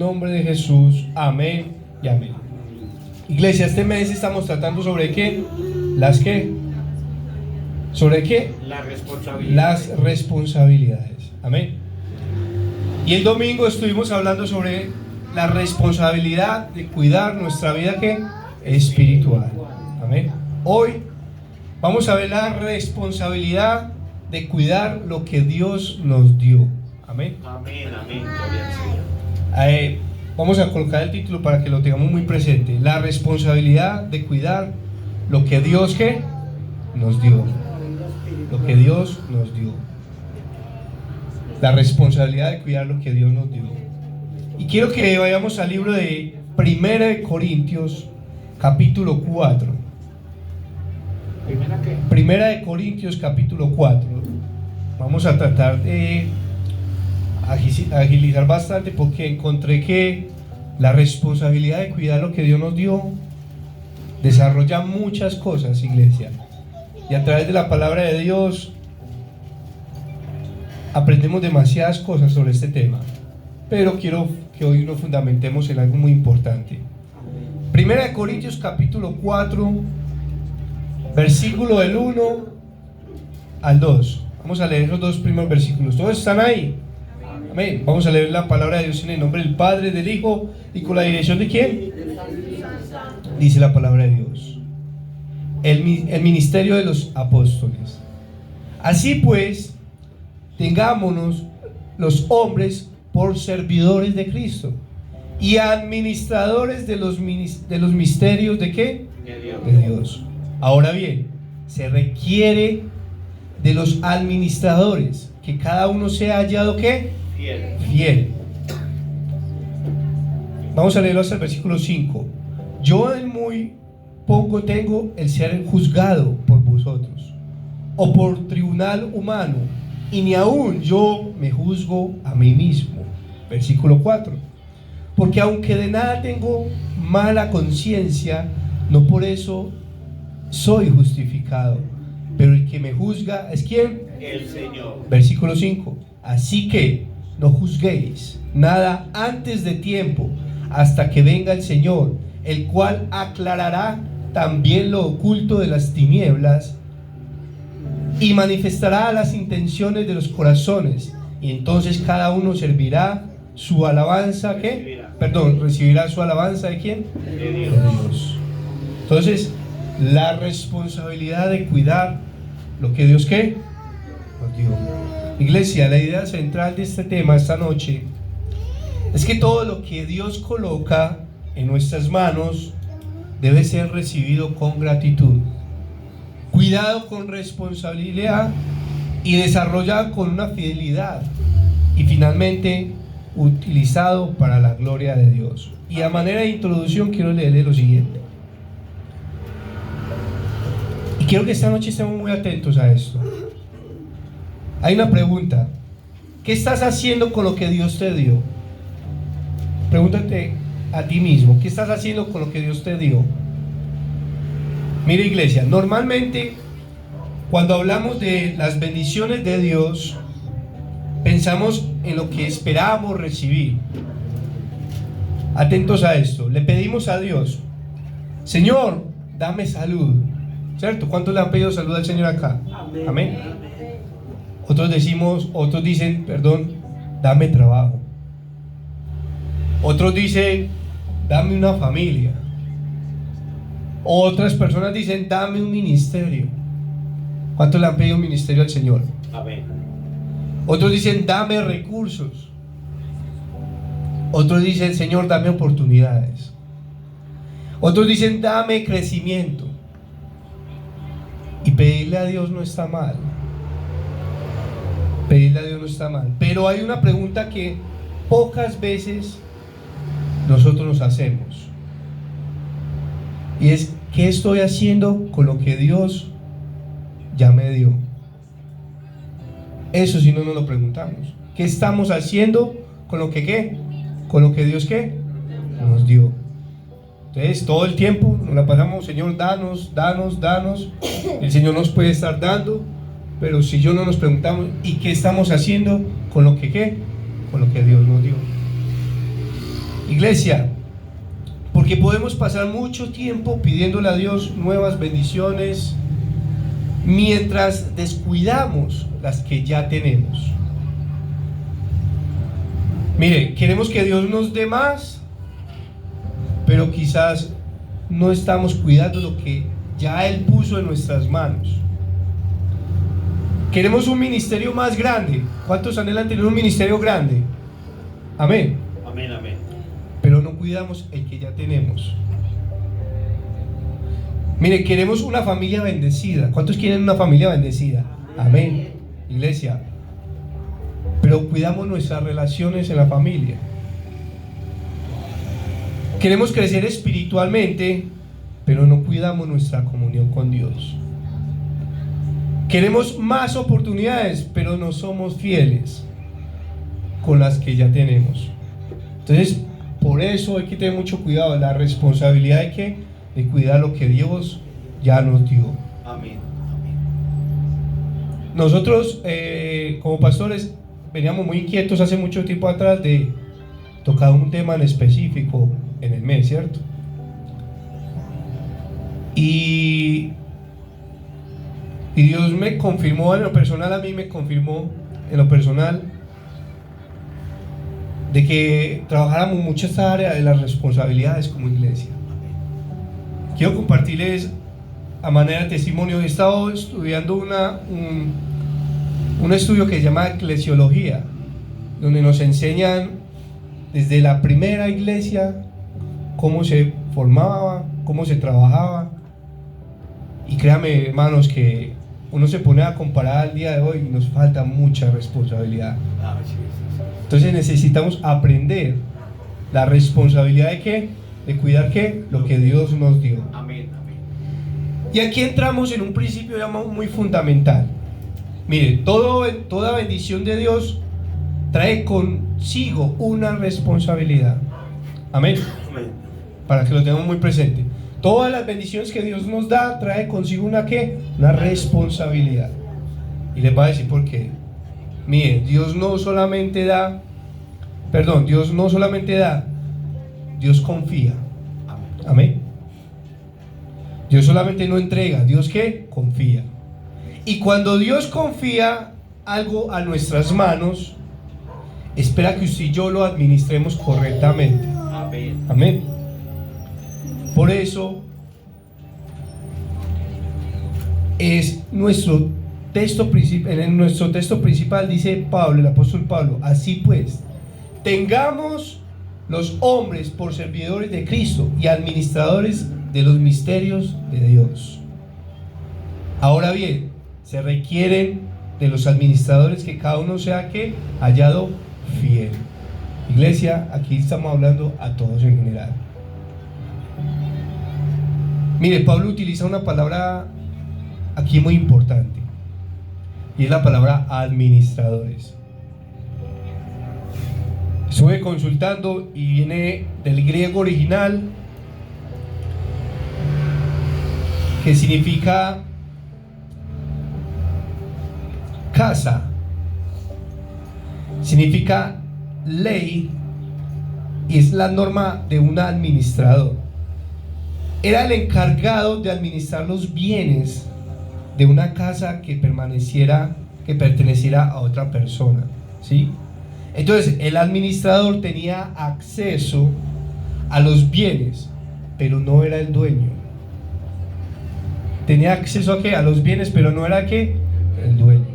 nombre de Jesús. Amén y amén. Iglesia, este mes estamos tratando sobre qué. ¿Sobre qué? Las responsabilidades. Amén. Y el domingo estuvimos hablando sobre la responsabilidad de cuidar nuestra vida ¿qué? Espiritual. Amén. Hoy vamos a ver la responsabilidad de cuidar lo que Dios nos dio. Amén. Amén, amén. Gloria al Señor. Vamos a colocar el título para que lo tengamos muy presente. La responsabilidad de cuidar lo que Dios ¿qué? Nos dio. Lo que Dios nos dio. La responsabilidad de cuidar lo que Dios nos dio. Y quiero que vayamos al libro de 1 de Corintios, capítulo 4. Primera de Corintios, capítulo 4. Vamos a tratar de agilizar bastante porque encontré que la responsabilidad de cuidar lo que Dios nos dio desarrolla muchas cosas, iglesia. Y a través de la palabra de Dios aprendemos demasiadas cosas sobre este tema. Pero quiero que hoy nos fundamentemos en algo muy importante. Primera de Corintios capítulo 4, versículo del 1 al 2. Vamos a leer los dos primeros versículos. ¿Todos están ahí? Amén. Vamos a leer la palabra de Dios en el nombre del Padre, del Hijo y con la dirección de ¿quién? Dice la palabra de Dios. El ministerio de los apóstoles. Así pues, tengámonos los hombres por servidores de Cristo y administradores de los misterios ¿de qué? De Dios. Ahora bien, se requiere de los administradores que cada uno sea hallado ¿qué? Fiel. Vamos a leerlo hasta el versículo 5. Yo en muy poco tengo el ser juzgado por vosotros o por tribunal humano, y ni aún yo me juzgo a mí mismo. Versículo 4. Porque aunque de nada tengo mala conciencia, no por eso soy justificado, pero el que me juzga es ¿quién? El Señor. Versículo 5. Así que no juzguéis nada antes de tiempo, hasta que venga el Señor, el cual aclarará también lo oculto de las tinieblas y manifestará las intenciones de los corazones, y entonces cada uno servirá su alabanza ¿qué? Recibirá su alabanza ¿de quién? De Dios. De Dios. Entonces, la responsabilidad de cuidar lo que Dios ¿qué? Nos dio. Iglesia, la idea central de este tema esta noche es que todo lo que Dios coloca en nuestras manos debe ser recibido con gratitud, cuidado con responsabilidad y desarrollado con una fidelidad, y finalmente utilizado para la gloria de Dios. Y a manera de introducción quiero leerle lo siguiente, y quiero que esta noche estemos muy atentos a esto. Hay una pregunta: ¿qué estás haciendo con lo que Dios te dio? Pregúntate a ti mismo, ¿qué estás haciendo con lo que Dios te dio? Mira, iglesia, normalmente cuando hablamos de las bendiciones de Dios, pensamos en lo que esperamos recibir. Atentos a esto. Le pedimos a Dios: Señor, dame salud. ¿Cierto? ¿Cuántos le han pedido salud al Señor acá? Amén. Otros dicen, dame trabajo. Otros dicen, dame una familia. Otras personas dicen, dame un ministerio. ¿Cuántos le han pedido un ministerio al Señor? Amén. Otros dicen, dame recursos. Otros dicen, Señor, dame oportunidades. Otros dicen, dame crecimiento. Y pedirle a Dios no está mal. Pedirle a Dios no está mal. Pero hay una pregunta que pocas veces nosotros nos hacemos. Y es, ¿qué estoy haciendo con lo que Dios ya me dio? Eso si no nos lo preguntamos. ¿Qué estamos haciendo con lo que qué? Con lo que Dios qué? Nos dio. Entonces todo el tiempo nos la pasamos, Señor, danos, danos, danos. El Señor nos puede estar dando, pero si yo no nos preguntamos, ¿y qué estamos haciendo con lo que qué? Con lo que Dios nos dio. Iglesia, porque podemos pasar mucho tiempo pidiéndole a Dios nuevas bendiciones mientras descuidamos las que ya tenemos. Mire, queremos que Dios nos dé más, pero quizás no estamos cuidando lo que ya Él puso en nuestras manos. Queremos un ministerio más grande. ¿Cuántos anhelan tener un ministerio grande? Amén. Amén, amén. Pero no cuidamos el que ya tenemos. Mire, queremos una familia bendecida. ¿Cuántos quieren una familia bendecida? Amén. Iglesia. Pero cuidamos nuestras relaciones en la familia. Queremos crecer espiritualmente, pero no cuidamos nuestra comunión con Dios. Queremos más oportunidades, pero no somos fieles con las que ya tenemos. Entonces, por eso hay que tener mucho cuidado, la responsabilidad de cuidar lo que Dios ya nos dio. Amén. Nosotros, como pastores, veníamos muy inquietos hace mucho tiempo atrás de tocar un tema en específico en el mes, ¿cierto? Y Dios me confirmó en lo personal, a mí me confirmó en lo personal de que trabajáramos mucho esta área de las responsabilidades como iglesia. Quiero compartirles a manera de testimonio. He estado estudiando un estudio que se llama eclesiología, donde nos enseñan desde la primera iglesia cómo se formaba, cómo se trabajaba. Y créanme, hermanos, que uno se pone a comparar al día de hoy y nos falta mucha responsabilidad. Entonces necesitamos aprender la responsabilidad de ¿qué? De cuidar ¿qué? Lo que Dios nos dio. Amén, amén. Y aquí entramos en un principio muy fundamental. Mire, toda bendición de Dios trae consigo una responsabilidad. Amén. Amén. Para que lo tengamos muy presente. Todas las bendiciones que Dios nos da trae consigo una ¿qué? Una responsabilidad. Y les voy a decir por qué. Mire, Dios no solamente da, Dios confía. Amén. Dios solamente no entrega, Dios ¿qué? Confía. Y cuando Dios confía algo a nuestras manos, espera que usted y yo lo administremos correctamente. Amén. Amén. Por eso es nuestro texto principal. En nuestro texto principal dice Pablo, el apóstol Pablo: así pues, tengamos los hombres por servidores de Cristo y administradores de los misterios de Dios. Ahora bien, se requieren de los administradores que cada uno sea que hallado fiel. Iglesia, aquí estamos hablando a todos en general. Mire, Pablo utiliza una palabra aquí muy importante, y es la palabra administradores. Estuve consultando y viene del griego original, que significa casa, significa ley, y es la norma de un administrador. Era el encargado de administrar los bienes de una casa que perteneciera a otra persona, ¿sí? Entonces el administrador tenía acceso a los bienes, pero no era el dueño. Tenía acceso a ¿qué? A los bienes, pero no era ¿qué? El dueño.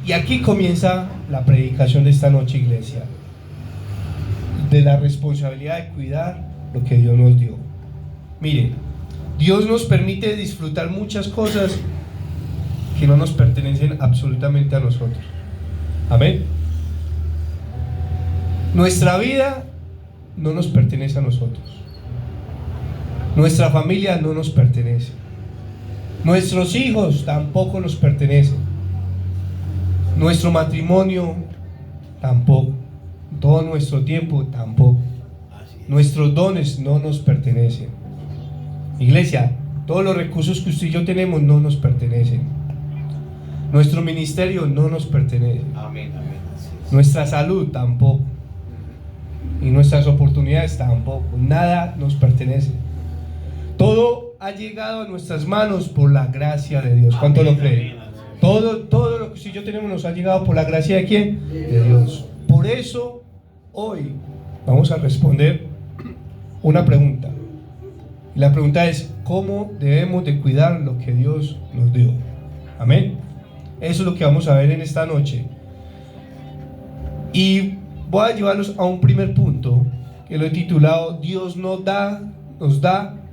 Y aquí comienza la predicación de esta noche, iglesia, de la responsabilidad de cuidar lo que Dios nos dio. Mire, Dios nos permite disfrutar muchas cosas que no nos pertenecen absolutamente a nosotros. Amén. Nuestra vida no nos pertenece a nosotros. Nuestra familia no nos pertenece. Nuestros hijos tampoco nos pertenecen. Nuestro matrimonio tampoco. Todo nuestro tiempo tampoco. Nuestros dones no nos pertenecen. Iglesia, todos los recursos que usted y yo tenemos no nos pertenecen. Nuestro ministerio no nos pertenece. Amén, amén. Nuestra salud tampoco. y nuestras oportunidades tampoco. Nada nos pertenece. Todo ha llegado a nuestras manos por la gracia de Dios. ¿Cuánto lo creen? Todo lo que usted y yo tenemos nos ha llegado por la gracia de ¿quién? De Dios. Por eso hoy vamos a responder una pregunta. Y la pregunta es: ¿cómo debemos de cuidar lo que Dios nos dio? Amén. Eso es lo que vamos a ver en esta noche. Y voy a llevarlos a un primer punto que lo he titulado: Dios nos da,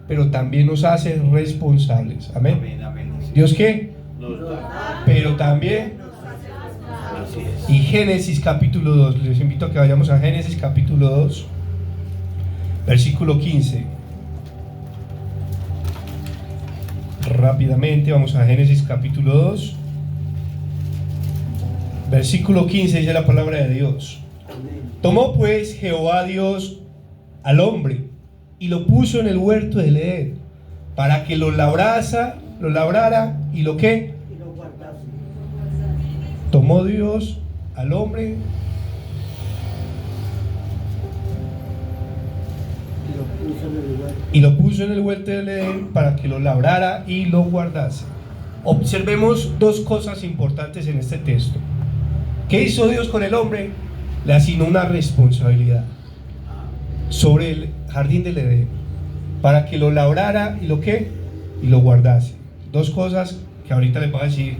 pero también nos hace responsables. Amén. Amén, amén. ¿Dios qué? Nos da, Pero también. así es. Y Génesis capítulo 2, les invito a que vayamos a Génesis capítulo 2, versículo 15. Rápidamente vamos a Génesis capítulo 2, versículo 15, dice la palabra de Dios. Tomó pues Jehová Dios al hombre y lo puso en el huerto del Edén para que lo labrara y lo que tomó Dios al hombre y lo puso en el huerto del Edén para que lo labrara y lo guardase. Observemos dos cosas importantes en este texto. ¿Qué hizo Dios con el hombre? Le asignó una responsabilidad sobre el jardín del Edén para que lo labrara y lo que y lo guardase. Dos cosas que ahorita les voy a decir.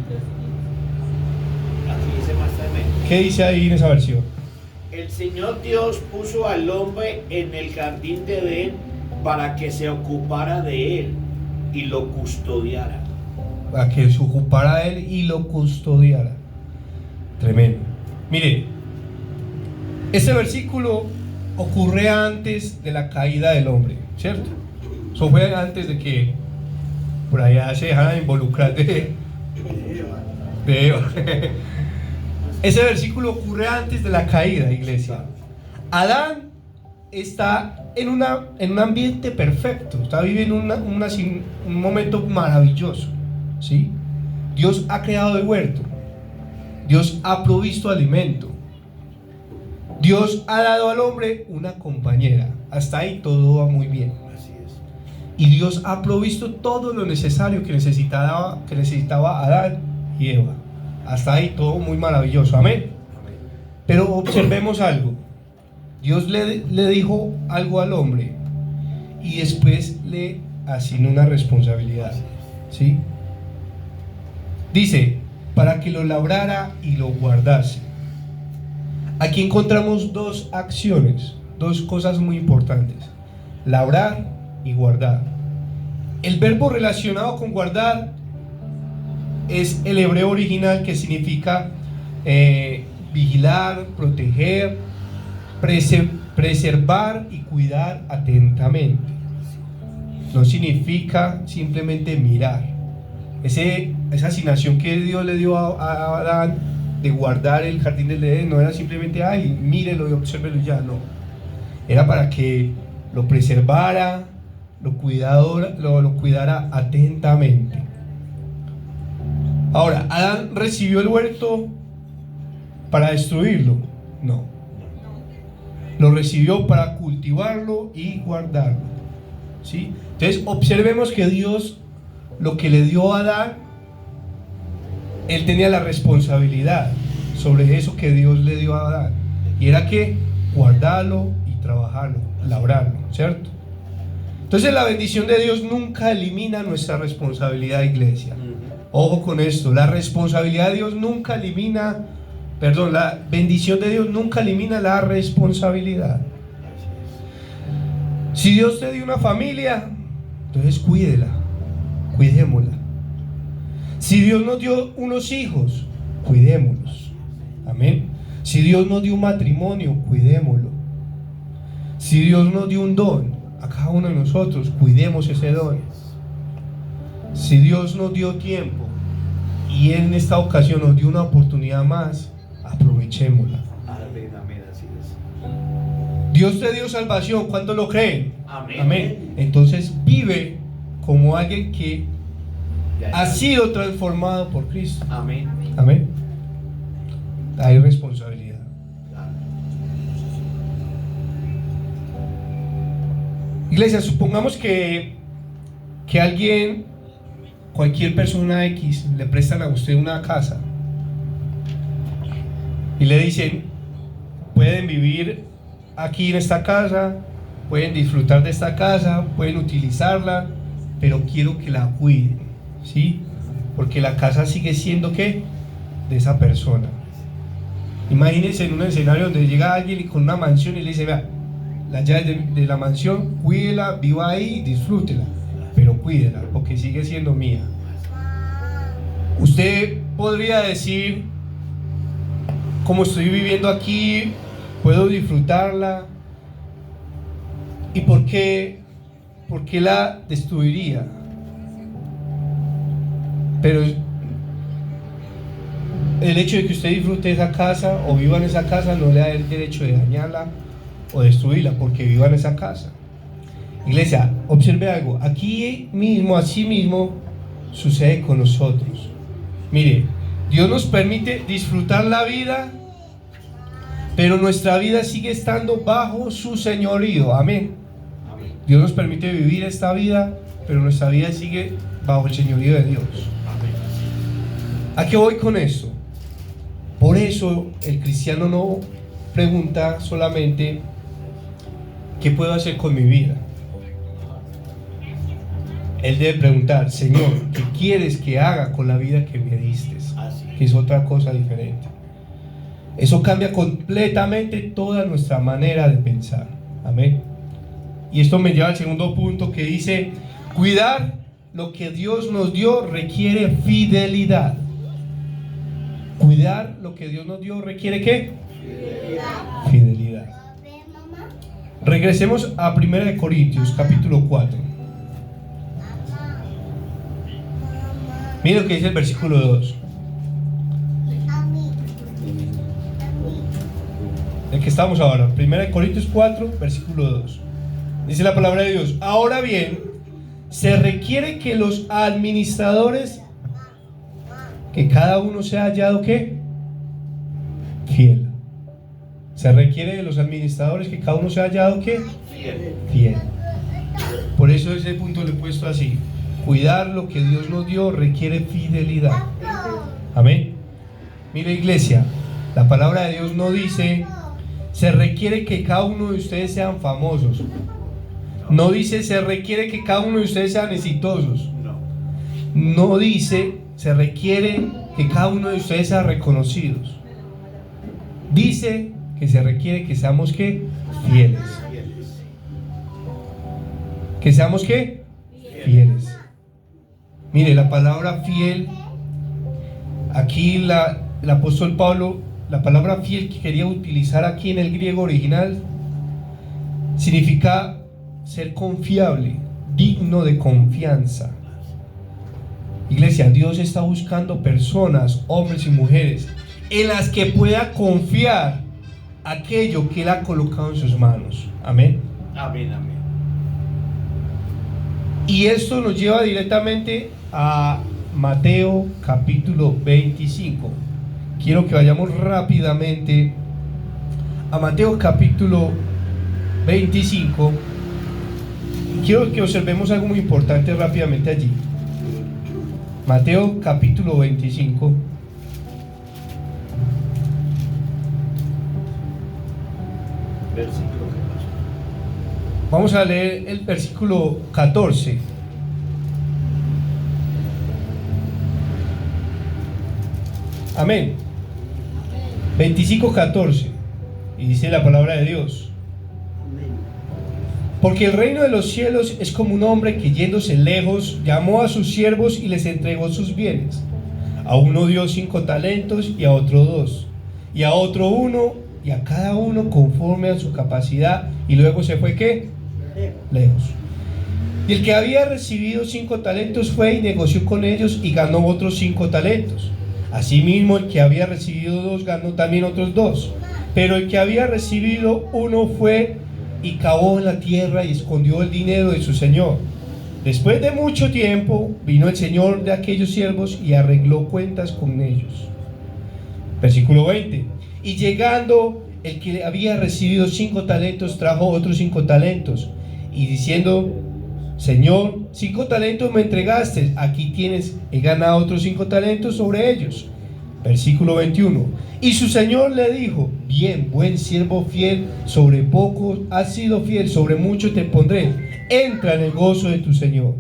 Aquí dice más tremendo. ¿Qué dice ahí en esa versión? El Señor Dios puso al hombre en el jardín de Edén para que se ocupara de él y lo custodiara. Para que se ocupara de él y lo custodiara. Tremendo. Mire, este versículo ocurre antes de la caída del hombre, ¿cierto? Eso fue antes de que por allá se dejaran involucrar de Eva. Ese versículo ocurre antes de la caída, iglesia. Adán está en un ambiente perfecto, está viviendo un momento maravilloso, ¿sí? Dios ha creado el huerto, Dios ha provisto alimento, Dios ha dado al hombre una compañera. Hasta ahí todo va muy bien. Así es. Y Dios ha provisto todo lo necesario que necesitaba Adán y Eva. Hasta ahí todo muy maravilloso. Amén. Amén. Pero observemos algo. Dios le dijo algo al hombre y después le asignó una responsabilidad, ¿sí? Dice, para que lo labrara y lo guardase. Aquí encontramos dos acciones, dos cosas muy importantes: labrar y guardar. El verbo relacionado con guardar es el hebreo original, que significa vigilar, proteger, preservar y cuidar atentamente. No significa simplemente mirar. Esa asignación que Dios le dio a Adán de guardar el jardín del Edén no era simplemente, ay, mírelo y obsérvelo y ya, no. Era para que lo preservara, lo cuidara atentamente. Ahora, ¿Adán recibió el huerto para destruirlo? No. Lo recibió para cultivarlo y guardarlo, ¿sí? Entonces, observemos que Dios, lo que le dio a Adán, él tenía la responsabilidad sobre eso que Dios le dio a Adán. Y era que guardarlo y trabajarlo, labrarlo, ¿cierto? Entonces, la bendición de Dios nunca elimina nuestra responsabilidad, iglesia. Ojo con esto, la responsabilidad de Dios nunca elimina, la bendición de Dios nunca elimina la responsabilidad. Si Dios te dio una familia, entonces cuidémosla. Si Dios nos dio unos hijos, cuidémoslos. Amén. Si Dios nos dio un matrimonio, cuidémoslo. Si Dios nos dio un don a cada uno de nosotros, cuidemos ese don. Si Dios nos dio tiempo y en esta ocasión nos dio una oportunidad más, aprovechémosla. Amén, amén, así es. Dios te dio salvación, ¿cuántos lo creen? Amén. Amén. Entonces vive como alguien que ha sido transformado por Cristo. Amén. Amén. Hay responsabilidad. Iglesia, supongamos que alguien, cualquier persona X, le prestan a usted una casa y le dicen: pueden vivir aquí en esta casa, pueden disfrutar de esta casa, pueden utilizarla, pero quiero que la cuiden, ¿sí? Porque la casa sigue siendo, ¿qué?, de esa persona. Imagínense en un escenario donde llega alguien y con una mansión y le dice: vea, las llaves de la mansión, cuídela, viva ahí, disfrútela, pero cuídela, porque sigue siendo mía. Usted podría decir: como estoy viviendo aquí, puedo disfrutarla, ¿y por qué la destruiría? Pero el hecho de que usted disfrute esa casa o viva en esa casa no le da el derecho de dañarla o destruirla, porque viva en esa casa. Iglesia, observe algo, aquí mismo, así mismo sucede con nosotros. Mire, Dios nos permite disfrutar la vida, pero nuestra vida sigue estando bajo su señorío. Amén. Dios nos permite vivir esta vida, pero nuestra vida sigue bajo el señorío de Dios. ¿A qué voy con esto? Por eso el cristiano no pregunta solamente: ¿qué puedo hacer con mi vida? Él debe preguntar: Señor, ¿qué quieres que haga con la vida que me diste? Que es otra cosa diferente. Eso cambia completamente toda nuestra manera de pensar. Amén. Y esto me lleva al segundo punto, que dice: cuidar lo que Dios nos dio requiere fidelidad. Cuidar lo que Dios nos dio requiere ¿qué? Fidelidad. Regresemos a 1 Corintios capítulo 4. Miren lo que dice el versículo 2. El que estamos ahora, 1 Corintios 4, versículo 2. Dice la palabra de Dios: ahora bien, se requiere que los administradores, que cada uno sea hallado ¿qué? Fiel. Se requiere de los administradores que cada uno sea hallado ¿qué? Fiel. Por eso ese punto lo he puesto así: cuidar lo que Dios nos dio requiere fidelidad. Amén. Mire, iglesia, la palabra de Dios no dice: se requiere que cada uno de ustedes sean famosos. No dice: se requiere que cada uno de ustedes sean exitosos. No dice: se requiere que cada uno de ustedes sean reconocidos. Dice que se requiere que seamos ¿qué? Fieles. Que seamos ¿qué? Fieles. Mire, la palabra fiel, aquí el apóstol Pablo, la palabra fiel que quería utilizar aquí en el griego original significa ser confiable, digno de confianza. Iglesia, Dios está buscando personas, hombres y mujeres, en las que pueda confiar aquello que Él ha colocado en sus manos. Amén. Amén, amén. Y esto nos lleva directamente a Mateo capítulo 25. Quiero que vayamos rápidamente a Mateo capítulo 25. Quiero que observemos algo muy importante rápidamente allí. Mateo capítulo 25. Versículo. Vamos a leer el versículo 14. Amén. 25:14. Y dice la palabra de Dios: porque el reino de los cielos es como un hombre que, yéndose lejos, llamó a sus siervos y les entregó sus bienes. A uno dio 5 talentos, y a otro 2, y a otro 1, y a cada uno conforme a su capacidad. Y luego se fue ¿qué? Lejos. Y el que había recibido 5 talentos fue y negoció con ellos y ganó otros 5 talentos. Asimismo, el que había recibido 2 ganó también otros 2. Pero el que había recibido 1 fue y cavó en la tierra y escondió el dinero de su señor. Después de mucho tiempo vino el señor de aquellos siervos y arregló cuentas con ellos. Versículo 20. Y llegando el que había recibido 5 talentos trajo otros 5 talentos. y diciendo: Señor, 5 talentos me entregaste, aquí tienes, he ganado otros 5 talentos sobre ellos. Versículo 21. Y su señor le dijo: bien, buen siervo fiel, sobre poco has sido fiel, sobre mucho te pondré, entra en el gozo de tu señor.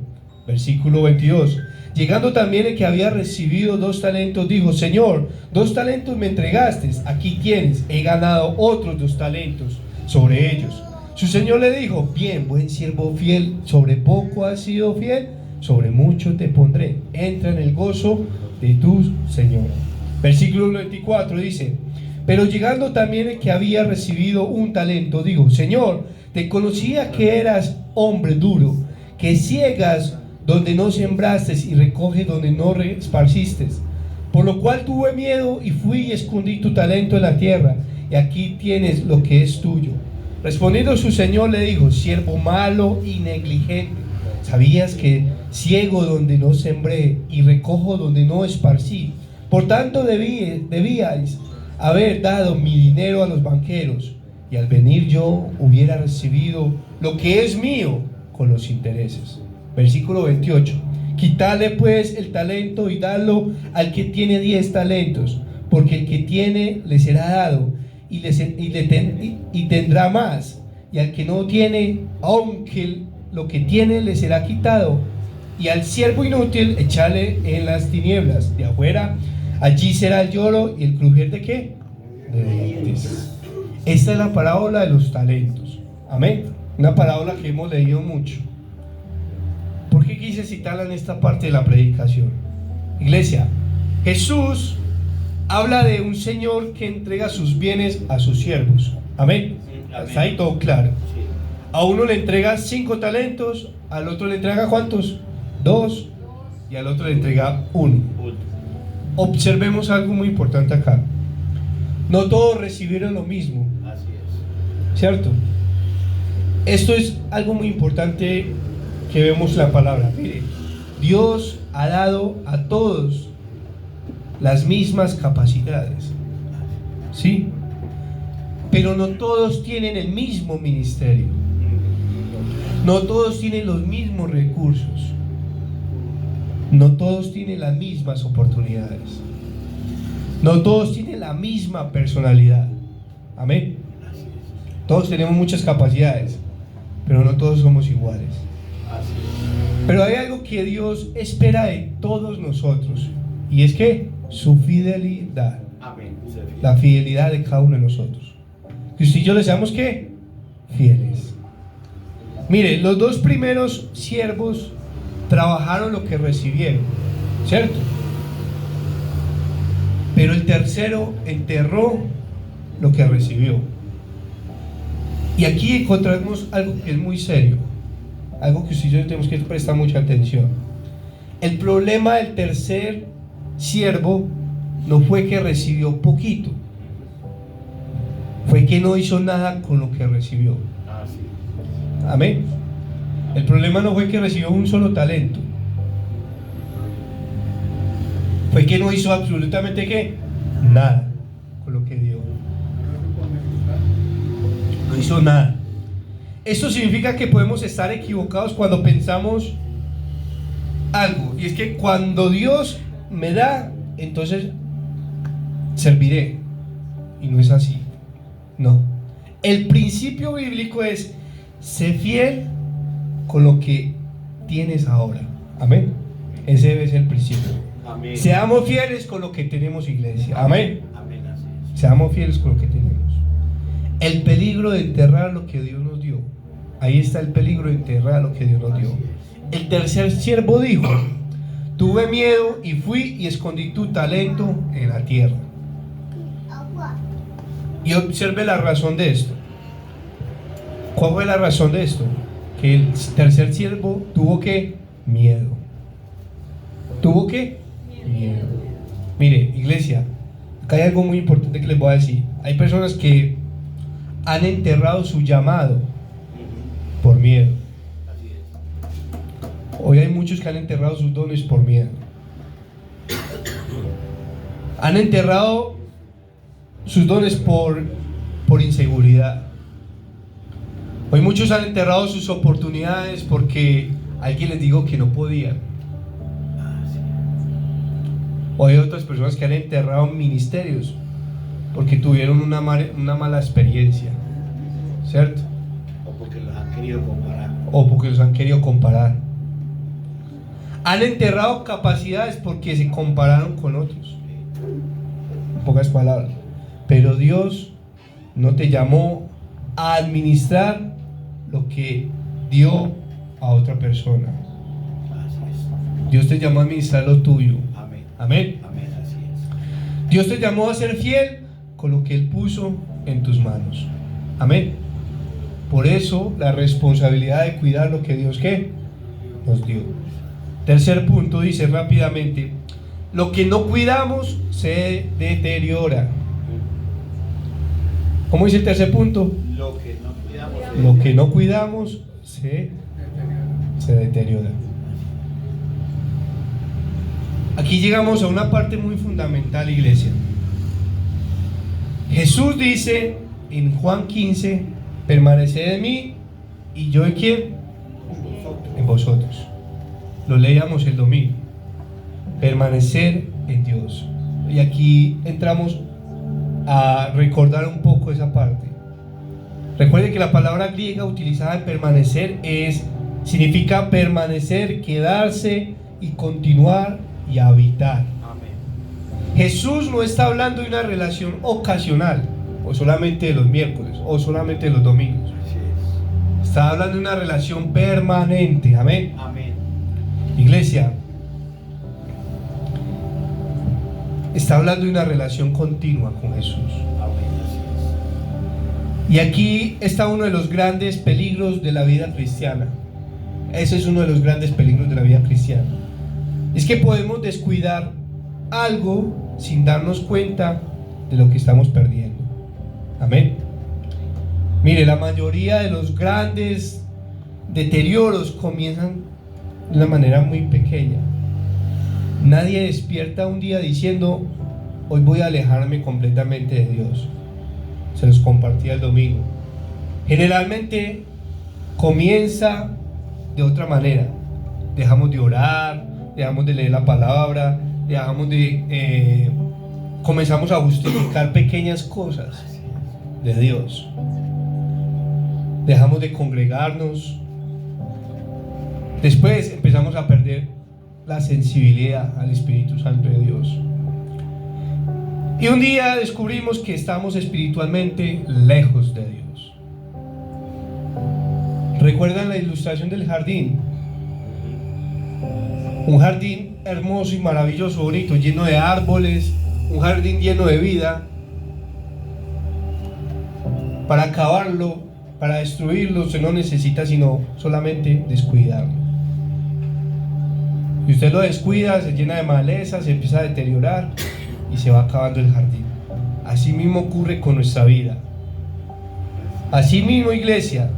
Versículo 22. Llegando también el que había recibido 2 talentos, dijo: Señor, 2 talentos me entregaste, aquí tienes, he ganado otros 2 talentos sobre ellos. Su señor le dijo: bien, buen siervo fiel, sobre poco has sido fiel, sobre mucho te pondré, entra en el gozo de tu señor. Versículo 24 dice: pero llegando también el que había recibido 1 talento, dijo: Señor, te conocía que eras hombre duro, que ciegas donde no sembraste y recoges donde no esparciste, por lo cual tuve miedo y fui y escondí tu talento en la tierra, y aquí tienes lo que es tuyo. Respondiendo su señor le dijo: siervo malo y negligente, sabías que ciego donde no sembré y recojo donde no esparcí, por tanto debíais haber dado mi dinero a los banqueros, y al venir yo hubiera recibido lo que es mío con los intereses. Versículo 28. Quitadle pues el talento y dadlo al que tiene 10 talentos, porque el que tiene le será dado y tendrá más, y al que no tiene, aunque lo que tiene le será quitado. Y al siervo inútil echale en las tinieblas de afuera, allí será el lloro y el crujir de ¿qué? De dientes. Esta es la parábola de los talentos. Amén. Una parábola que hemos leído mucho. ¿Por qué quise citarla en esta parte de la predicación? Iglesia, Jesús habla de un señor que entrega sus bienes a sus siervos. Amén. Está ahí todo claro. A uno le entrega 5 talentos, al otro le entrega ¿cuántos? 2, y al otro le entrega 1. Observemos algo muy importante acá. No todos recibieron lo mismo. Así es. ¿Cierto? Esto es algo muy importante que vemos la palabra. Mire, Dios ha dado a todos las mismas capacidades, ¿sí? Pero no todos tienen el mismo ministerio. No todos tienen los mismos recursos. No todos tienen las mismas oportunidades. No todos tienen la misma personalidad. Amén. Todos tenemos muchas capacidades, pero no todos somos iguales. Pero hay algo que Dios espera de todos nosotros, y es que su fidelidad. Amén. La fidelidad de cada uno de nosotros. Que usted y yo le seamos ¿qué? Fieles. Mire, los 2 primeros siervos trabajaron lo que recibieron, ¿cierto? Pero el tercero enterró lo que recibió. Y aquí encontramos algo que es muy serio, algo que usted y yo tenemos que prestar mucha atención. El problema del tercer siervo no fue que recibió poquito, fue que no hizo nada con lo que recibió. Amén. El problema no fue que recibió un solo talento, fue que no hizo absolutamente ¿qué? Nada con lo que dio. No hizo nada. Esto significa que podemos estar equivocados cuando pensamos algo, y es que cuando Dios me da, entonces serviré, y no es así. No. El principio bíblico es: sé fiel con lo que tienes ahora. Amén. Ese debe ser el principio. Amén. Seamos fieles con lo que tenemos, iglesia. Amén. Amén. Así es. Seamos fieles con lo que tenemos. El peligro de enterrar lo que Dios nos dio. Ahí está el peligro de enterrar lo que Dios nos dio. El tercer siervo dijo: tuve miedo y fui y escondí tu talento en la tierra. Y observe la razón de esto. ¿Cuál fue la razón de esto? Que el tercer siervo tuvo ¿qué? Miedo. ¿Tuvo qué? Miedo. Mire, iglesia, acá hay algo muy importante que les voy a decir. Hay personas que han enterrado su llamado por miedo. Hoy hay muchos que han enterrado sus dones por miedo. Han enterrado sus dones por inseguridad. Hoy muchos han enterrado sus oportunidades porque alguien les dijo que no podían. Hoy hay otras personas que han enterrado ministerios porque tuvieron una mala experiencia, ¿cierto? O porque los han querido comparar. O porque los han querido comparar. Han enterrado capacidades porque se compararon con otros. En pocas palabras. Pero Dios no te llamó a administrar lo que dio a otra persona. Así es. Dios te llamó a administrar lo tuyo. Amén. Amén. Amén, así es. Dios te llamó a ser fiel con lo que Él puso en tus manos. Amén. Por eso la responsabilidad de cuidar lo que Dios ¿qué? Nos dio. Tercer punto, dice rápidamente: lo que no cuidamos se deteriora. ¿Cómo dice el tercer punto? Lo que no cuidamos. Lo que no cuidamos se deteriora. Aquí llegamos a una parte muy fundamental, iglesia. Jesús dice en Juan 15: permaneced en mí y yo en quién, en vosotros. Lo leíamos el domingo. Permanecer en Dios. Y aquí entramos a recordar un poco esa parte. Recuerde que la palabra griega utilizada en permanecer significa permanecer, quedarse y continuar y habitar. Amén. Jesús no está hablando de una relación ocasional, o solamente de los miércoles, o solamente de los domingos. Así es. Está hablando de una relación permanente. Amén. Amén. Iglesia, está hablando de una relación continua con Jesús. Amén, así es. Y aquí está uno de los grandes peligros de la vida cristiana. Ese es uno de los grandes peligros de la vida cristiana. Es que podemos descuidar algo sin darnos cuenta de lo que estamos perdiendo. Amén. Mire, la mayoría de los grandes deterioros comienzan de una manera muy pequeña. Nadie despierta un día diciendo: hoy voy a alejarme completamente de Dios. Se los compartí el domingo. Generalmente comienza de otra manera. Dejamos de orar, dejamos de leer la palabra, comenzamos a justificar pequeñas cosas de Dios. Dejamos de congregarnos. Después empezamos a perder la sensibilidad al Espíritu Santo de Dios. Y un día descubrimos que estamos espiritualmente lejos de Dios. ¿Recuerdan la ilustración del jardín? Un jardín hermoso y maravilloso, bonito, lleno de árboles, un jardín lleno de vida. Para acabarlo, para destruirlo, se no necesita sino solamente descuidarlo. Y usted lo descuida, se llena de maleza, se empieza a deteriorar y se va acabando el jardín. Así mismo ocurre con nuestra vida. Así mismo, iglesia,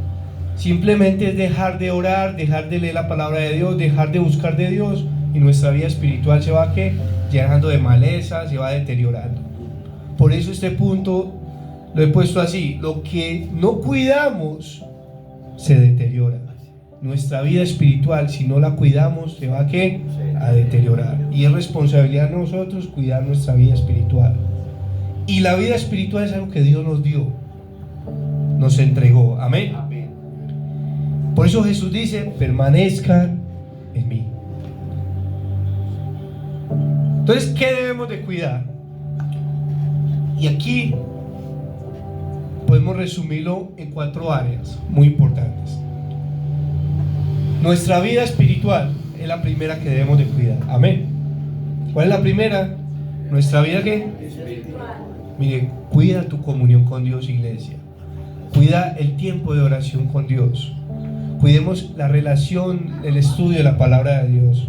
simplemente es dejar de orar, dejar de leer la palabra de Dios, dejar de buscar de Dios, y nuestra vida espiritual se va llenando de maleza, se va deteriorando. Por eso este punto lo he puesto así: lo que no cuidamos se deteriora. Nuestra vida espiritual, si no la cuidamos, se va a deteriorar. Y es responsabilidad de nosotros cuidar nuestra vida espiritual. Y la vida espiritual es algo que Dios nos dio, nos entregó. Amén. Amén. Por eso Jesús dice: permanezcan en mí. Entonces, ¿qué debemos de cuidar? Y aquí podemos resumirlo en 4 áreas muy importantes. Nuestra vida espiritual es la primera que debemos de cuidar. Amén. ¿Cuál es la primera? Nuestra vida ¿qué? Espiritual. Mire, cuida tu comunión con Dios, iglesia. Cuida el tiempo de oración con Dios. Cuidemos la relación, el estudio de la palabra de Dios.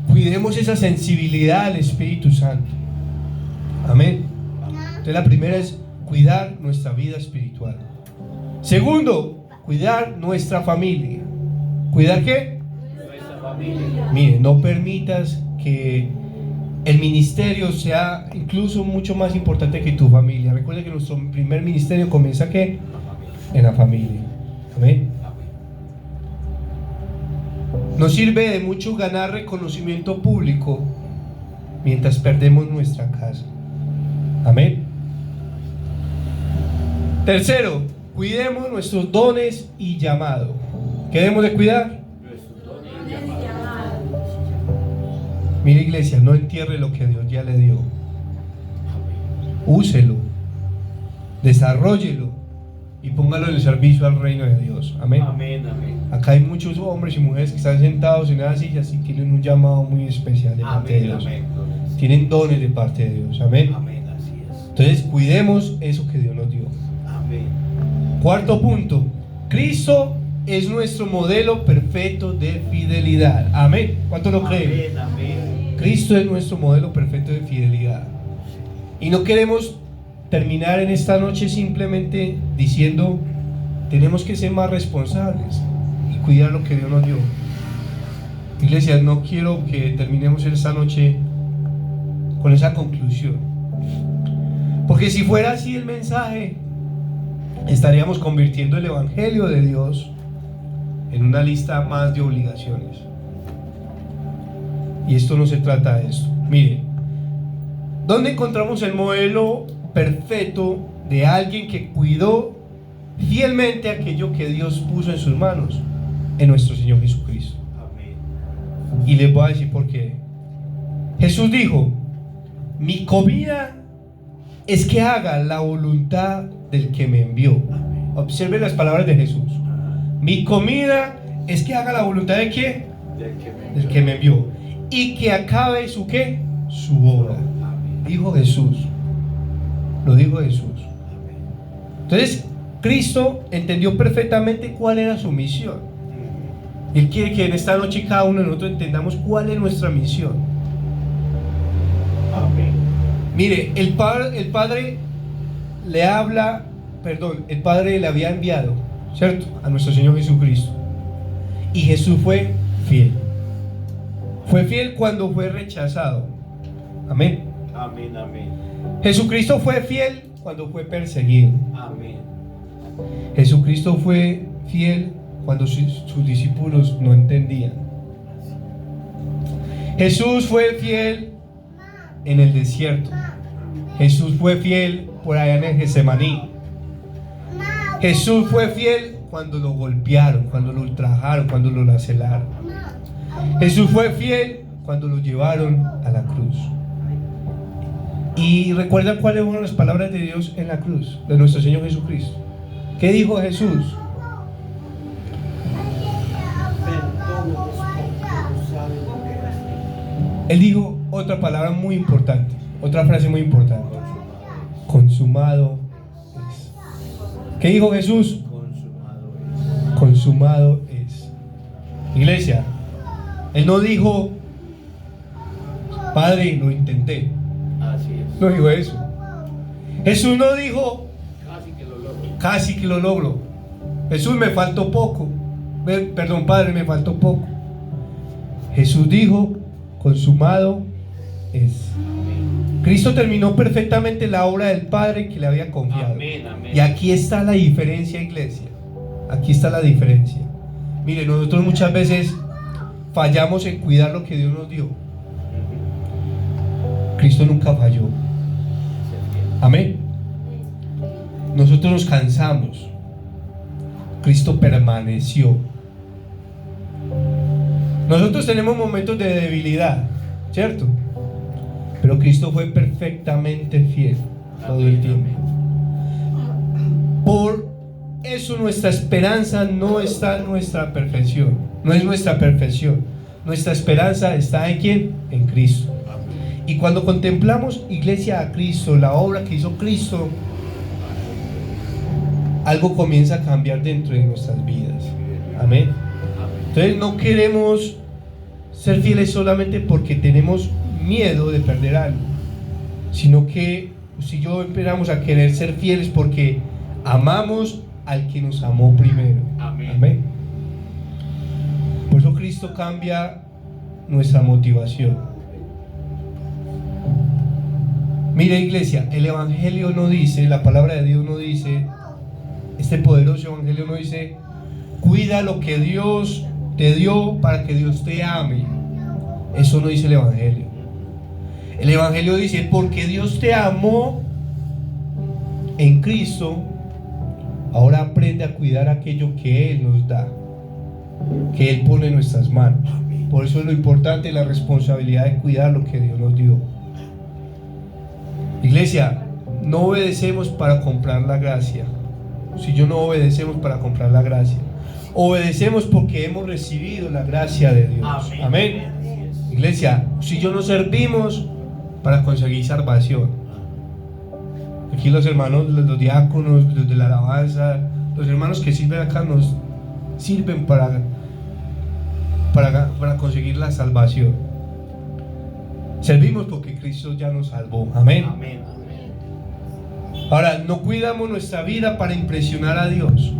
Cuidemos esa sensibilidad al Espíritu Santo. Amén. Entonces la primera es cuidar nuestra vida espiritual. Segundo, cuidar nuestra familia. ¿Cuidar qué? Nuestra familia. Mire, no permitas que el ministerio sea incluso mucho más importante que tu familia. Recuerda que nuestro primer ministerio comienza ¿qué? En la familia. Amén. Amén. No sirve de mucho ganar reconocimiento público mientras perdemos nuestra casa. Amén. Tercero, cuidemos nuestros dones y llamado. ¿Qué debemos de cuidar? Nuestros dones y llamados. Mire, iglesia, no entierre lo que Dios ya le dio. Amén. Úselo, desarróllelo y póngalo en el servicio al reino de Dios. Amén. Amén, amén. Acá hay muchos hombres y mujeres que están sentados en esas sillas y tienen un llamado muy especial de parte de Amén, Dios. amén. Tienen dones de parte de Dios. Amén. Amén, así es. Entonces cuidemos eso que Dios nos dio. Amén. Cuarto punto, Cristo es nuestro modelo perfecto de fidelidad. Amén. ¿Cuánto lo creen? Amén, amén. Cristo es nuestro modelo perfecto de fidelidad. Y no queremos terminar en esta noche simplemente diciendo tenemos que ser más responsables y cuidar lo que Dios nos dio. Iglesia, no quiero que terminemos esta noche con esa conclusión, porque si fuera así el mensaje, estaríamos convirtiendo el Evangelio de Dios en una lista más de obligaciones, y esto no se trata de esto. Mire, ¿dónde encontramos el modelo perfecto de alguien que cuidó fielmente aquello que Dios puso en sus manos? En nuestro Señor Jesucristo. Amén. Y les voy a decir por qué. Jesús dijo: mi comida es que haga la voluntad del que me envió. Observe las palabras de Jesús. Mi comida es que haga la voluntad de quién? Del que me envió. Y que acabe su ¿qué? Su obra. Dijo Jesús. Lo dijo Jesús. Entonces, Cristo entendió perfectamente cuál era su misión. Él quiere que en esta noche cada uno de nosotros entendamos cuál es nuestra misión. Amén. Mire, el Padre le habla, el Padre le había enviado, ¿cierto?, a nuestro Señor Jesucristo. Y Jesús fue fiel. Fue fiel cuando fue rechazado. Amén. Amén, amén. Jesucristo fue fiel cuando fue perseguido. Amén. Jesucristo fue fiel cuando sus discípulos no entendían. Jesús fue fiel en el desierto. Jesús fue fiel por allá en el Getsemaní. Jesús fue fiel cuando lo golpearon, cuando lo ultrajaron, cuando lo laceraron. Jesús fue fiel cuando lo llevaron a la cruz. Y recuerdan cuáles fueron las palabras de Dios en la cruz, de nuestro Señor Jesucristo. ¿Qué dijo Jesús? Él dijo otra palabra muy importante, otra frase muy importante: consumado es. ¿Qué dijo Jesús? Consumado es. Consumado es. Iglesia, Él no dijo: Padre, lo intenté. Así es. No dijo eso. Jesús no dijo: Casi que lo logro. casi que lo logro. Jesús, me faltó poco. Perdón, Padre, me faltó poco. Jesús dijo: consumado es. Amén. Cristo terminó perfectamente la obra del Padre que le había confiado. Amén, amén. Y aquí está la diferencia, iglesia. Aquí está la diferencia. Mire, nosotros muchas veces fallamos en cuidar lo que Dios nos dio. Cristo nunca falló. Amén. Nosotros nos cansamos. Cristo permaneció. Nosotros tenemos momentos de debilidad, ¿cierto? Pero Cristo fue perfectamente fiel todo el tiempo. Por eso nuestra esperanza no está en nuestra perfección. No es nuestra perfección. Nuestra esperanza está en ¿quién? En Cristo. Y cuando contemplamos, iglesia, a Cristo, la obra que hizo Cristo, algo comienza a cambiar dentro de nuestras vidas. Amén. Entonces no queremos ser fieles solamente porque tenemos miedo de perder algo, sino que si yo empezamos a querer ser fieles porque amamos al que nos amó primero. Amén. Amén. Por eso Cristo cambia nuestra motivación. Mire, iglesia, el Evangelio no dice, la palabra de Dios no dice, este poderoso Evangelio no dice: Cuida lo que Dios te dio para que Dios te ame. Eso no dice el Evangelio. El Evangelio dice, porque Dios te amó en Cristo, ahora aprende a cuidar aquello que Él nos da, que Él pone en nuestras manos. Por eso es lo importante, la responsabilidad de cuidar lo que Dios nos dio. Iglesia, no obedecemos para comprar la gracia. Si yo no obedecemos para comprar la gracia, obedecemos porque hemos recibido la gracia de Dios. Amén. Iglesia, si yo no servimos para conseguir salvación. Aquí los hermanos, los diáconos, los de la alabanza, los hermanos que sirven acá nos sirven para conseguir la salvación. Servimos porque Cristo ya nos salvó. Amén. Amén. Ahora, no cuidamos nuestra vida para impresionar a Dios.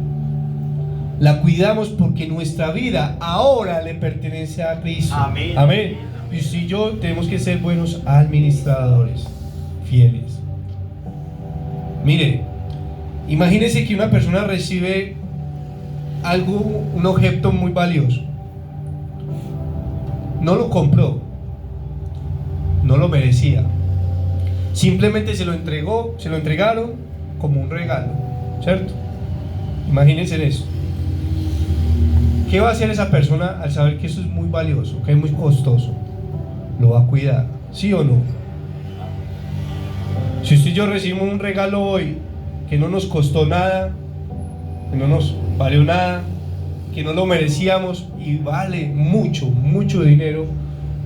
La cuidamos porque nuestra vida ahora le pertenece a Cristo. Amén. Amén. Y si yo tenemos que ser buenos administradores, fieles. Mire, imagínese que una persona recibe algo, un objeto muy valioso. No lo compró, no lo merecía. Simplemente se lo entregaron como un regalo, ¿cierto? Imagínense eso. ¿Qué va a hacer esa persona al saber que eso es muy valioso, que es muy costoso? Lo va a cuidar, ¿sí o no? Si usted y yo recibimos un regalo hoy que no nos costó nada, que no nos valió nada, que no lo merecíamos y vale mucho, mucho dinero,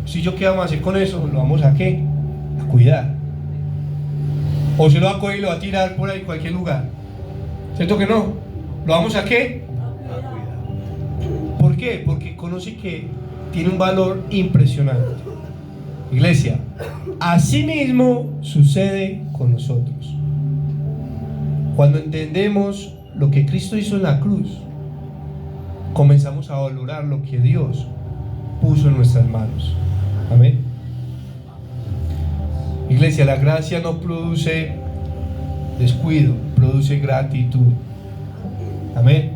si yo qué vamos a hacer con eso, lo vamos a ¿qué? A cuidar. O se lo va a coger y lo va a tirar por ahí en cualquier lugar. ¿Cierto que no? ¿Lo vamos a qué? A cuidar. ¿Por qué? Porque conoce que tiene un valor impresionante. Iglesia, así mismo sucede con nosotros. Cuando entendemos lo que Cristo hizo en la cruz, comenzamos a valorar lo que Dios puso en nuestras manos. Amén. Iglesia, la gracia no produce descuido, produce gratitud. Amén.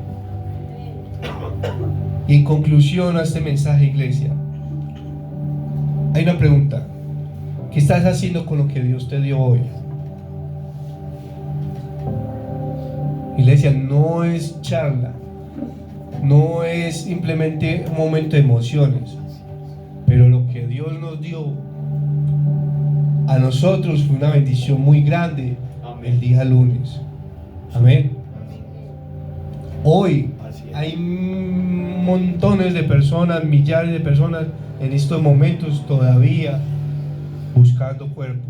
Y en conclusión a este mensaje, iglesia, hay una pregunta. ¿Qué estás haciendo con lo que Dios te dio hoy? Iglesia, no es charla, no es simplemente un momento de emociones, pero lo que Dios nos dio a nosotros fue una bendición muy grande. Amén. El día lunes. Amén. Hoy hay montones de personas, millares de personas en estos momentos todavía buscando cuerpos.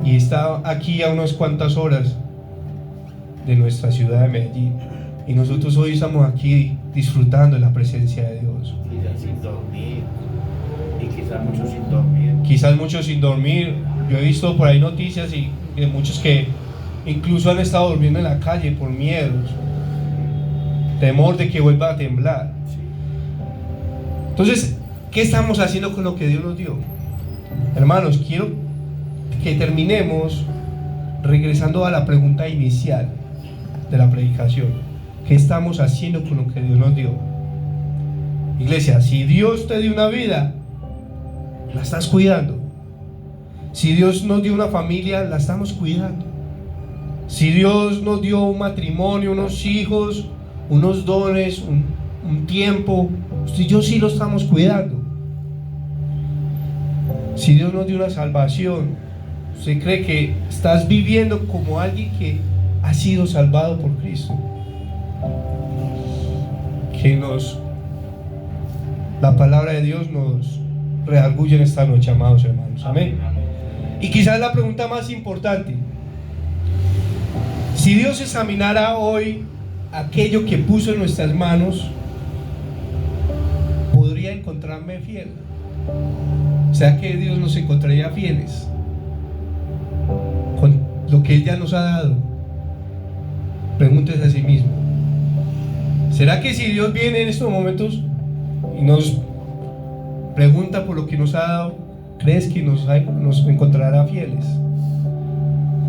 Y está aquí a unas cuantas horas de nuestra ciudad de Medellín. Y nosotros hoy estamos aquí disfrutando de la presencia de Dios. Quizás sin dormir. Y quizás muchos sin dormir. Quizás muchos sin dormir. Yo he visto por ahí noticias y de muchos que incluso han estado durmiendo en la calle por miedos, temor de que vuelva a temblar. Entonces, ¿qué estamos haciendo con lo que Dios nos dio? Hermanos, quiero que terminemos regresando a la pregunta inicial de la predicación. ¿Qué estamos haciendo con lo que Dios nos dio? Iglesia, si Dios te dio una vida, la estás cuidando. Si Dios nos dio una familia, la estamos cuidando. Si Dios nos dio un matrimonio, unos hijos, unos dones, un tiempo, usted y yo sí lo estamos cuidando. Si Dios nos dio una salvación, ¿usted cree que estás viviendo como alguien que ha sido salvado por Cristo? Que la palabra de Dios nos redarguye en esta noche, amados hermanos. Amén. Y quizás la pregunta más importante: si Dios examinara hoy aquello que puso en nuestras manos, ¿podría encontrarme fiel? O sea, que Dios nos encontraría fieles con lo que Él ya nos ha dado. Pregúntese a sí mismo: ¿será que si Dios viene en estos momentos y nos pregunta por lo que nos ha dado, crees que nos encontrará fieles?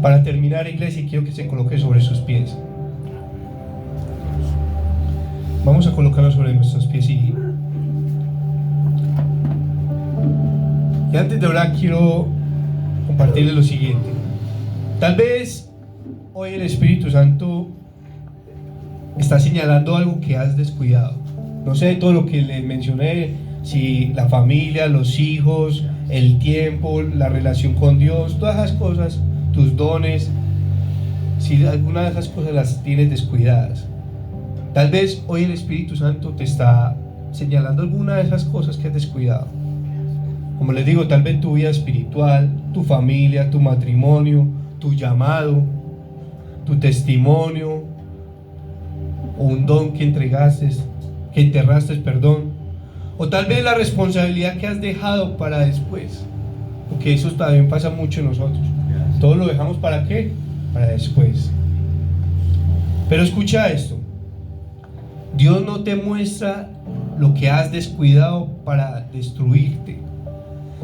Para terminar, iglesia, quiero que se coloque sobre sus pies. Vamos a colocarnos sobre nuestros pies y antes de orar quiero compartirles lo siguiente. Tal vez hoy el Espíritu Santo está señalando algo que has descuidado. No sé de todo lo que les mencioné, si la familia, los hijos, el tiempo, la relación con Dios, todas esas cosas, tus dones, si alguna de esas cosas las tienes descuidadas. Tal vez hoy el Espíritu Santo te está señalando alguna de esas cosas que has descuidado. Como les digo, tal vez tu vida espiritual, tu familia, tu matrimonio, tu llamado, tu testimonio, o un don que enterraste, o tal vez la responsabilidad que has dejado para después, porque eso también pasa mucho en nosotros. Todo lo dejamos ¿para qué? Para después. Pero escucha esto: Dios no te muestra lo que has descuidado para destruirte,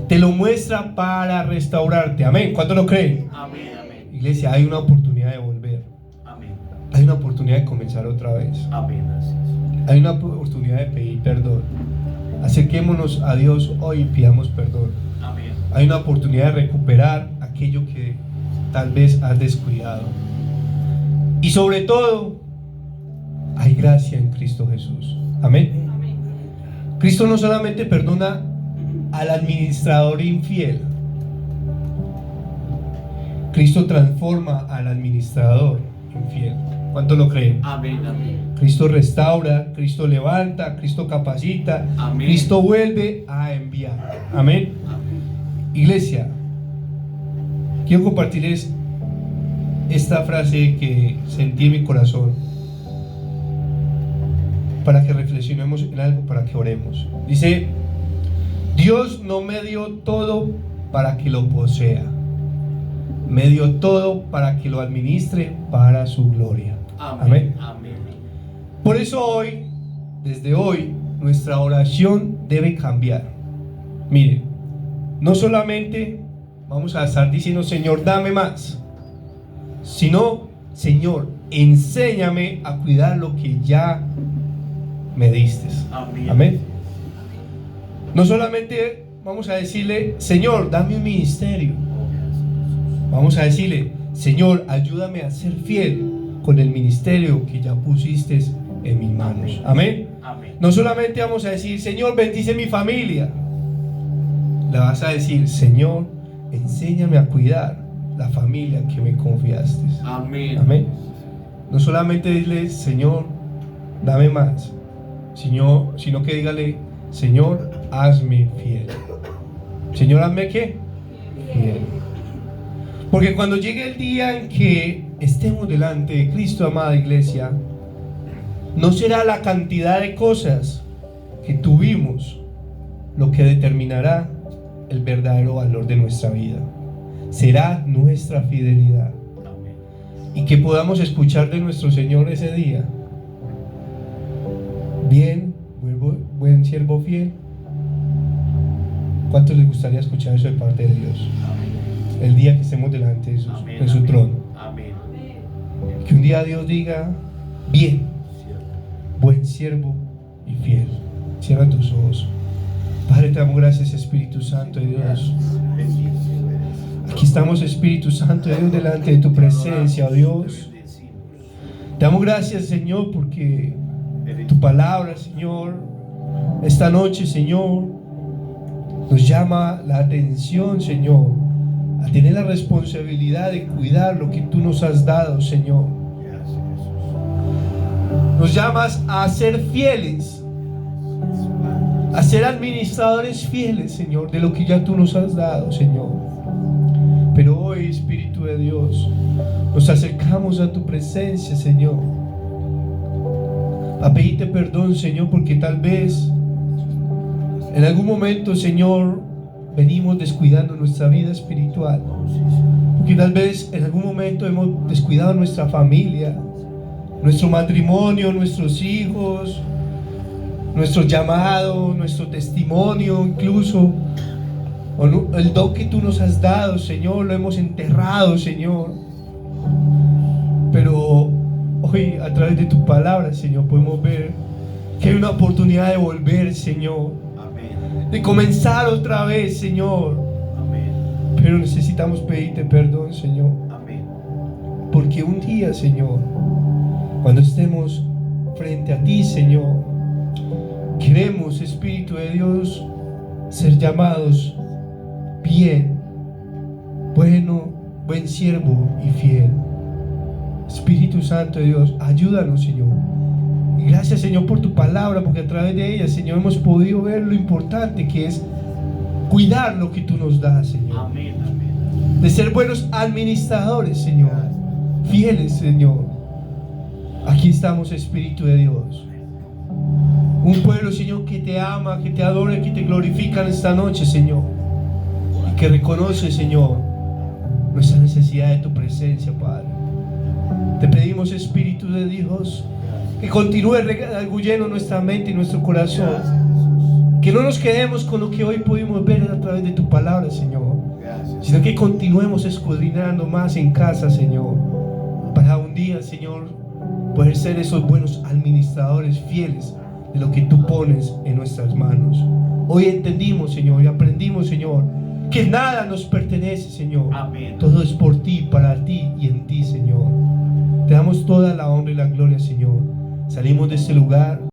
te lo muestra para restaurarte. Amén. ¿Cuánto lo creen? Amén, amén. Iglesia, hay una oportunidad de volver. Amén. Hay una oportunidad de comenzar otra vez. Amén. Hay una oportunidad de pedir perdón. Acerquémonos a Dios hoy y pidamos perdón. Amén. Hay una oportunidad de recuperar aquello que tal vez has descuidado. Y sobre todo, hay gracia en Cristo Jesús. Amén. Amén. Cristo no solamente perdona al administrador infiel, Cristo transforma al administrador infiel. ¿Cuánto lo creen? Amén, amén. Cristo restaura, Cristo levanta, Cristo capacita, Amén. Cristo vuelve a enviar. Amén. Amén. Iglesia, quiero compartirles esta frase que sentí en mi corazón para que reflexionemos en algo, para que oremos. Dice: Dios no me dio todo para que lo posea, me dio todo para que lo administre para su gloria. Amén. Amén. Por eso hoy, desde hoy, nuestra oración debe cambiar. Mire, no solamente vamos a estar diciendo: Señor, dame más, sino: Señor, enséñame a cuidar lo que ya me diste. Amén. Amén. No solamente vamos a decirle: Señor, dame un ministerio. Vamos a decirle: Señor, ayúdame a ser fiel con el ministerio que ya pusiste en mis manos. Amén. Amén. No solamente vamos a decir: Señor, bendice mi familia. Le vas a decir: Señor, enséñame a cuidar la familia que me confiaste. Amén. Amén. No solamente dile: Señor, dame más, sino que dígale: Señor, hazme fiel. Señor, hazme ¿qué? Fiel. Porque cuando llegue el día en que estemos delante de Cristo, amada iglesia, no será la cantidad de cosas que tuvimos lo que determinará el verdadero valor de nuestra vida. Será nuestra fidelidad. Amén. Y que podamos escuchar de nuestro Señor ese día: bien, buen siervo fiel. ¿Cuántos les gustaría escuchar eso de parte de Dios? Amén. El día que estemos delante de su Amén. trono. Amén. Que un día Dios diga: bien, buen siervo y fiel. Cierra tus ojos. Padre, te damos gracias, Espíritu Santo de Dios. Aquí estamos, Espíritu Santo de Dios, delante de tu presencia, oh Dios. Te damos gracias, Señor, porque tu palabra, Señor, esta noche, Señor, nos llama la atención, Señor, a tener la responsabilidad de cuidar lo que tú nos has dado, Señor. Nos llamas a ser fieles, a ser administradores fieles, Señor, de lo que ya tú nos has dado, Señor. Pero hoy, Espíritu de Dios, nos acercamos a tu presencia, Señor, a pedirte perdón, Señor, porque tal vez en algún momento, Señor, venimos descuidando nuestra vida espiritual, porque tal vez en algún momento hemos descuidado nuestra familia, nuestro matrimonio, nuestros hijos, nuestro llamado, nuestro testimonio, incluso el don que tú nos has dado, Señor, lo hemos enterrado, Señor. Pero hoy, a través de tu palabra, Señor, podemos ver que hay una oportunidad de volver, Señor, Amén. de comenzar otra vez, Señor. Amén. Pero necesitamos pedirte perdón, Señor, Amén. porque un día, Señor, cuando estemos frente a ti, Señor, queremos, Espíritu de Dios, ser llamados bien, bueno, buen siervo y fiel. Espíritu Santo de Dios, ayúdanos, Señor. Y gracias, Señor, por tu palabra, porque a través de ella, Señor, hemos podido ver lo importante que es cuidar lo que tú nos das, Señor. Amén. Amén. De ser buenos administradores, Señor, fieles, Señor. Aquí estamos, Espíritu de Dios. Un pueblo, Señor, que te ama, que te adora, que te glorifica en esta noche, Señor. Y que reconoce, Señor, nuestra necesidad de tu presencia, Padre. Te pedimos, Espíritu de Dios, que continúe redarguyendo nuestra mente y nuestro corazón. Que no nos quedemos con lo que hoy pudimos ver a través de tu palabra, Señor, sino que continuemos escudriñando más en casa, Señor, para un día, Señor, poder ser esos buenos administradores fieles de lo que tú pones en nuestras manos. Hoy entendimos, Señor, y aprendimos, Señor, que nada nos pertenece, Señor. Amén. Todo es por ti, para ti y en ti, Señor. Te damos toda la honra y la gloria, Señor. Salimos de este lugar